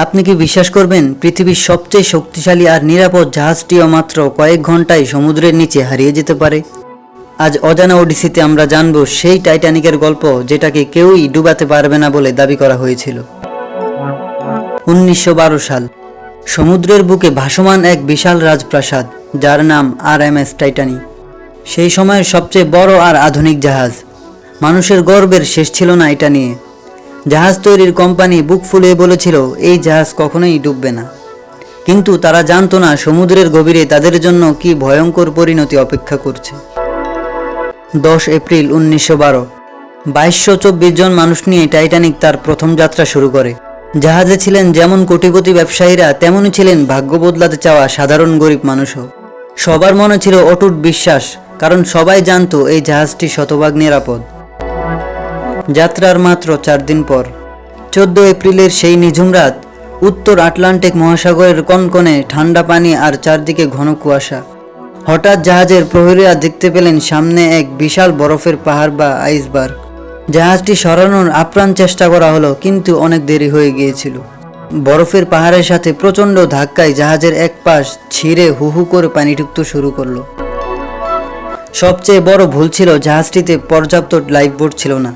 আপনি কি বিশ্বাস করবেন পৃথিবীর সবচেয়ে শক্তিশালী আর নিরাপদ জাহাজটিও মাত্র কয়েক ঘন্টায় সমুদ্রের নিচে হারিয়ে যেতে পারে? আজ অজানা ওডিসিতে আমরা জানব সেই টাইটানিকের গল্প যেটাকে কেউই ডুবাতে পারবে না বলে দাবি করা হয়েছিল। 1912 সাল, সমুদ্রের বুকে ভাসমান এক বিশাল রাজপ্রাসাদ যার নাম RMS টাইটানিক। সেই সময়ের সবচেয়ে বড় আর আধুনিক জাহাজ। মানুষের গর্বের শেষ ছিল না এটা নিয়ে। জাহাজ তৈরির কোম্পানি বুক ফুলিয়ে বলেছিল এই জাহাজ কখনোই ডুববে না, কিন্তু তারা জানতো না সমুদ্রের গভীরে তাদের জন্য কি ভয়ঙ্কর পরিণতি অপেক্ষা করছে। 10 এপ্রিল 1912, 2224 জন মানুষ নিয়ে টাইটানিক তার প্রথম যাত্রা শুরু করে। জাহাজে ছিলেন যেমন কোটিপতি ব্যবসায়ীরা, তেমনই ছিলেন ভাগ্য বদলাতে চাওয়া সাধারণ গরিব মানুষও। সবার মনে ছিল অটুট বিশ্বাস, কারণ সবাই জানতো এই জাহাজটি শতভাগ নিরাপদ। যাত্রার মাত্র 4 দিন পর, 14 এপ্রিলের সেই নিঝুম রাত, উত্তর আটলান্টিক মহাসাগরের কনকনে ঠান্ডা পানি আর চারদিকে ঘন কুয়াশা। হঠাৎ জাহাজের প্রহরীরা দেখতে পেলেন সামনে এক বিশাল বরফের পাহাড় বা আইসবার্গ। জাহাজটি সরানোর আপ্রাণ চেষ্টা করা হলো, কিন্তু অনেক দেরি হয়ে গিয়েছিল। বরফের পাহাড়ের সাথে প্রচণ্ড ধাক্কায় জাহাজের এক পাশ ছিঁড়ে হু হু করে পানি ঢুকতে শুরু করলো। সবচেয়ে বড় ভুল ছিল জাহাজটিতে পর্যাপ্ত লাইফবোট ছিল না।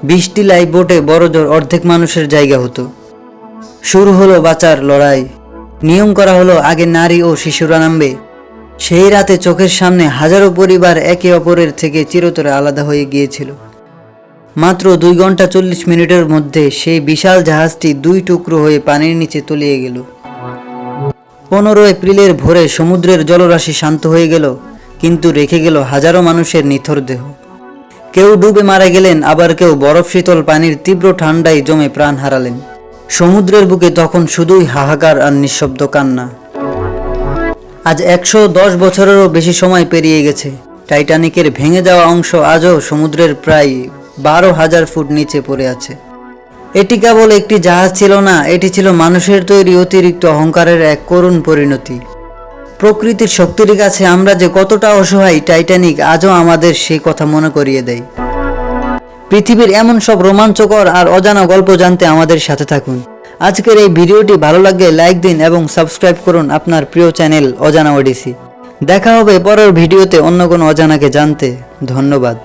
20টি লাইফবোটে বড়জোর অর্ধেক মানুষের জায়গা হতো। শুরু হলো বাঁচার লড়াই। নিয়ম করা হলো আগে নারী ও শিশুরা নামবে। সেই রাতে চোখের সামনে হাজারো পরিবার একে অপরের থেকে চিরতরে আলাদা হয়ে গিয়েছিল। মাত্র 2 ঘন্টা 40 মিনিটের মধ্যে সেই বিশাল জাহাজটি 2 টুকরো হয়ে পানির নিচে তলিয়ে গেল। 15 এপ্রিলের ভোরে সমুদ্রের জলরাশি শান্ত হয়ে গেল, কিন্তু রেখে গেল হাজারো মানুষের নিথর দেহ। কেউ ডুবে মারা গেলেন, আবার কেউ বরফ শীতল পানির তীব্র ঠান্ডায় জমে প্রাণ হারালেন। সমুদ্রের বুকে তখন শুধুই হাহাকার আর নিঃশব্দ কান্না। আজ 110 বছরেরও বেশি সময় পেরিয়ে গেছে। টাইটানিকের ভেঙে যাওয়া অংশ আজও সমুদ্রের প্রায় 12,000 ফুট নিচে পড়ে আছে। এটি কেবল একটি জাহাজ ছিল না, এটি ছিল মানুষের তৈরি অতিরিক্ত অহংকারের এক করুণ পরিণতি। প্রকৃতির শক্তির কাছে আমরা যে কতটা অসহায়, টাইটানিক আজও আমাদের সেই কথা মনে করিয়ে দেয়। পৃথিবীর এমন সব রোমাঞ্চকর আর অজানা গল্প জানতে আমাদের সাথে থাকুন। আজকের এই ভিডিওটি ভালো লাগলে লাইক দিন এবং সাবস্ক্রাইব করুন আপনার প্রিয় চ্যানেল অজানা ওডিসি। দেখা হবে পরের ভিডিওতে অন্য কোনো অজানাকে জানতে। ধন্যবাদ।